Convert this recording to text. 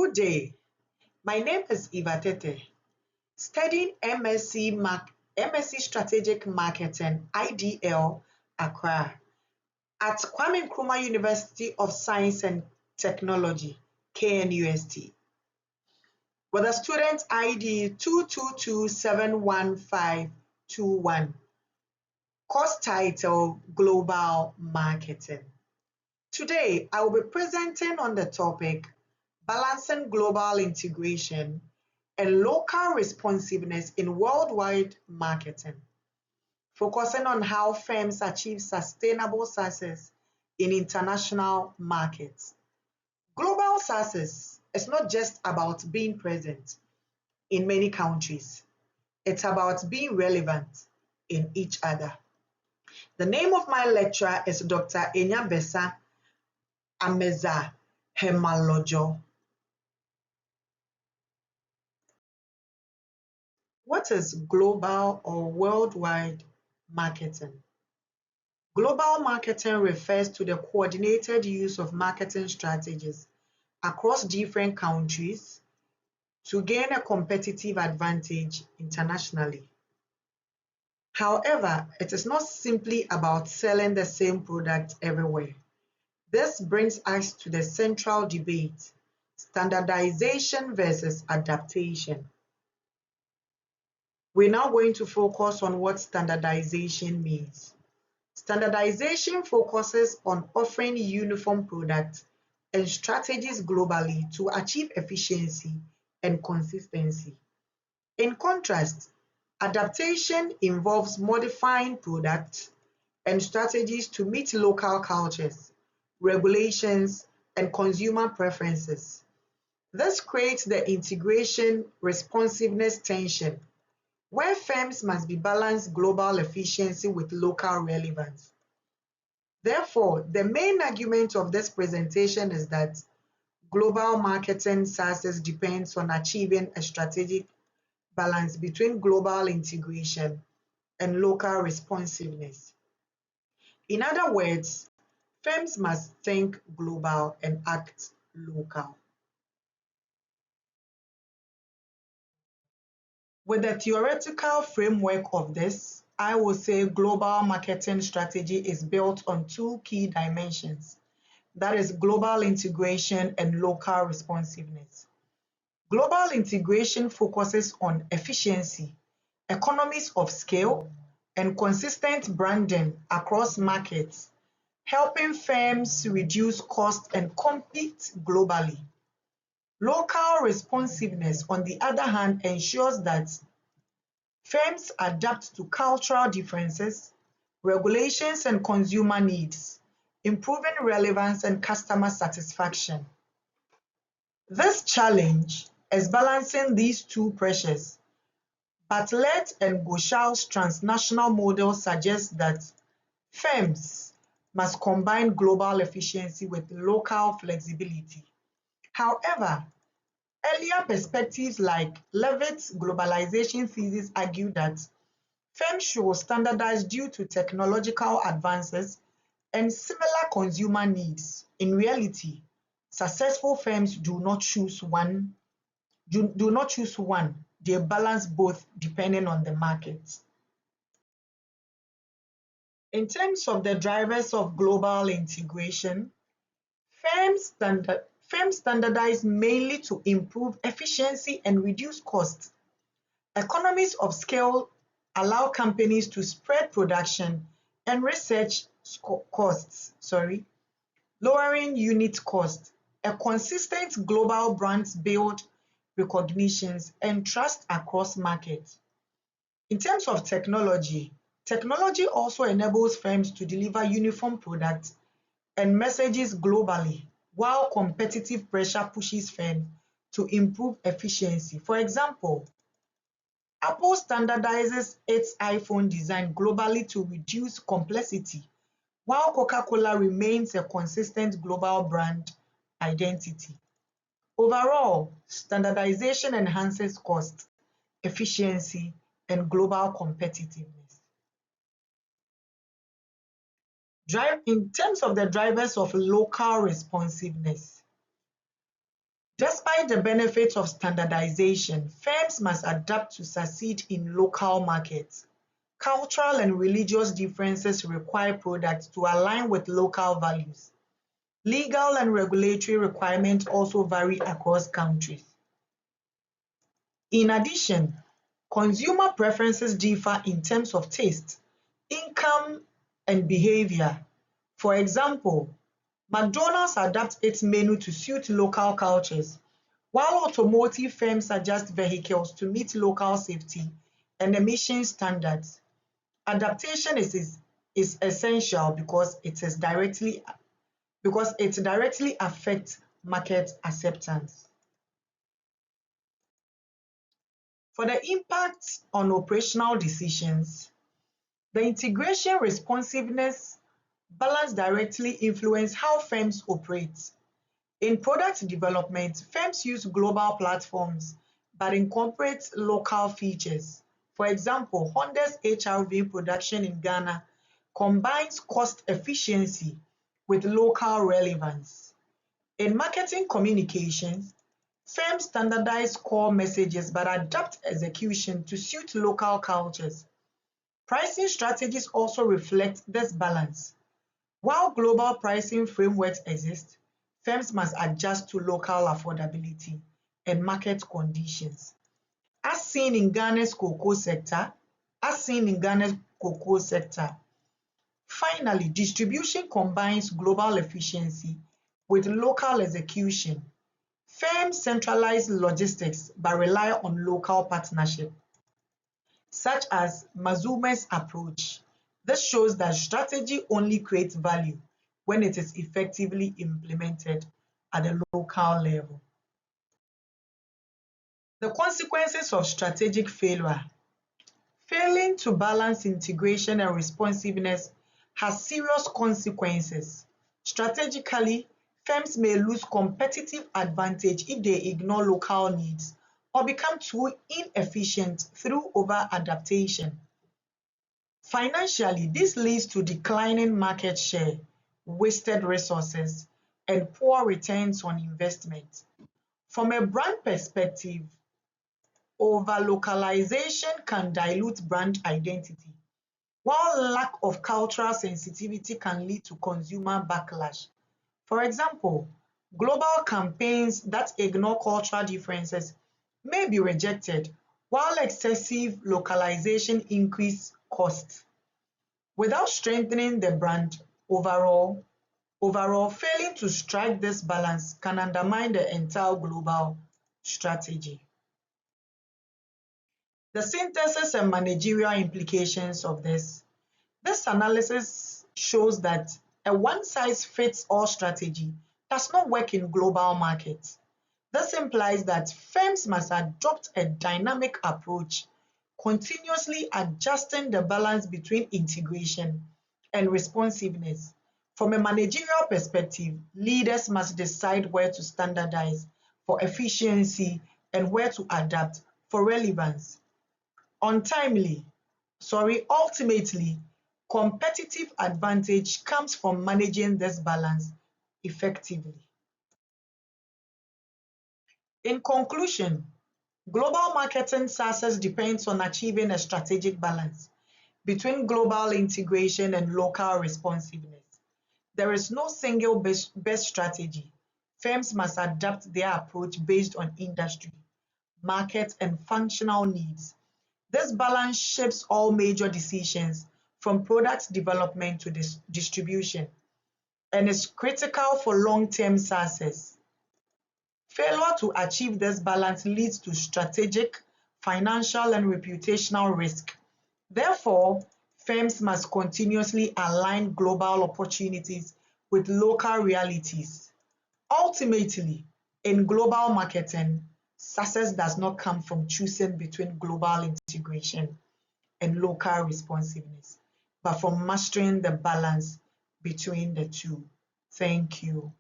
Good day. My name is Eva Tete, studying MSc Strategic Marketing IDL Accra at Kwame Nkrumah University of Science and Technology KNUST with a student ID 222711521, course title Global Marketing. Today, I will be presenting on the topic Balancing Global Integration and Local Responsiveness in Worldwide Marketing, focusing on how firms achieve sustainable success in international markets. Global success is not just about being present in many countries, it's about being relevant in each other. The name of my lecturer is Dr. Enyabesa Ameza Hemalojo. What is global or worldwide marketing? Global marketing refers to the coordinated use of marketing strategies across different countries to gain a competitive advantage internationally. However, it is not simply about selling the same product everywhere. This brings us to the central debate: standardization versus adaptation. We're now going to focus on what standardization means. Standardization focuses on offering uniform products and strategies globally to achieve efficiency and consistency. In contrast, adaptation involves modifying products and strategies to meet local cultures, regulations, and consumer preferences. This creates the integration responsiveness tension, where firms must be balanced global efficiency with local relevance. Therefore, the main argument of this presentation is that global marketing success depends on achieving a strategic balance between global integration and local responsiveness. In other words, firms must think global and act local. With the theoretical framework of this, I will say global marketing strategy is built on two key dimensions. That is global integration and local responsiveness. Global integration focuses on efficiency, economies of scale, and consistent branding across markets, helping firms reduce costs and compete globally. Local responsiveness, on the other hand, ensures that firms adapt to cultural differences, regulations, and consumer needs, improving relevance and customer satisfaction. This challenge is balancing these two pressures. Bartlett and Goshal's transnational model suggests that firms must combine global efficiency with local flexibility. However, earlier perspectives like Levitt's globalization thesis argue that firms should standardize due to technological advances and similar consumer needs. In reality, successful firms do not choose one. They balance both depending on the market. In terms of the drivers of global integration, firms standardize mainly to improve efficiency and reduce costs. Economies of scale allow companies to spread production and research costs, lowering unit cost. A consistent global brands build recognitions and trust across markets. In terms of technology, technology also enables firms to deliver uniform products and messages globally, while competitive pressure pushes firms to improve efficiency. For example, Apple standardizes its iPhone design globally to reduce complexity, while Coca-Cola remains a consistent global brand identity. Overall, standardization enhances cost, efficiency, and global competitiveness. In terms of the drivers of local responsiveness, Despite the benefits of standardization, firms must adapt to succeed in local markets. Cultural and religious differences require products to align with local values. Legal and regulatory requirements also vary across countries. In addition, consumer preferences differ in terms of taste, income, and behavior. For example, McDonald's adapts its menu to suit local cultures, while automotive firms adjust vehicles to meet local safety and emission standards. Adaptation is essential because it directly affects market acceptance. For the impact on operational decisions, the integration responsiveness balance directly influence how firms operate. In product development, firms use global platforms but incorporate local features. For example, Honda's HR-V production in Ghana combines cost efficiency with local relevance. In marketing communications, firms standardize core messages but adapt execution to suit local cultures. Pricing strategies also reflect this balance. While global pricing frameworks exist, firms must adjust to local affordability and market conditions. As seen in Ghana's cocoa sector, Finally, distribution combines global efficiency with local execution. Firms centralize logistics but rely on local partnership, such as Mazume's approach. This shows that strategy only creates value when it is effectively implemented at the local level. The consequences of strategic failure. Failing to balance integration and responsiveness has serious consequences. Strategically, firms may lose competitive advantage if they ignore local needs or become too inefficient through over-adaptation. Financially, this leads to declining market share, wasted resources, and poor returns on investment. From a brand perspective, over-localization can dilute brand identity, while lack of cultural sensitivity can lead to consumer backlash. For example, global campaigns that ignore cultural differences may be rejected, while excessive localization increases costs. Without strengthening the brand overall, failing to strike this balance can undermine the entire global strategy. The synthesis and managerial implications of this. This analysis shows that a one-size-fits-all strategy does not work in global markets. This implies that firms must adopt a dynamic approach, continuously adjusting the balance between integration and responsiveness. From a managerial perspective, leaders must decide where to standardize for efficiency and where to adapt for relevance. Ultimately, competitive advantage comes from managing this balance effectively. In conclusion, global marketing success depends on achieving a strategic balance between global integration and local responsiveness. There is no single best strategy. Firms must adapt their approach based on industry, market, and functional needs. This balance shapes all major decisions from product development to distribution and is critical for long-term success. Failure to achieve this balance leads to strategic, financial, and reputational risk. Therefore, firms must continuously align global opportunities with local realities. Ultimately, in global marketing, success does not come from choosing between global integration and local responsiveness, but from mastering the balance between the two. Thank you.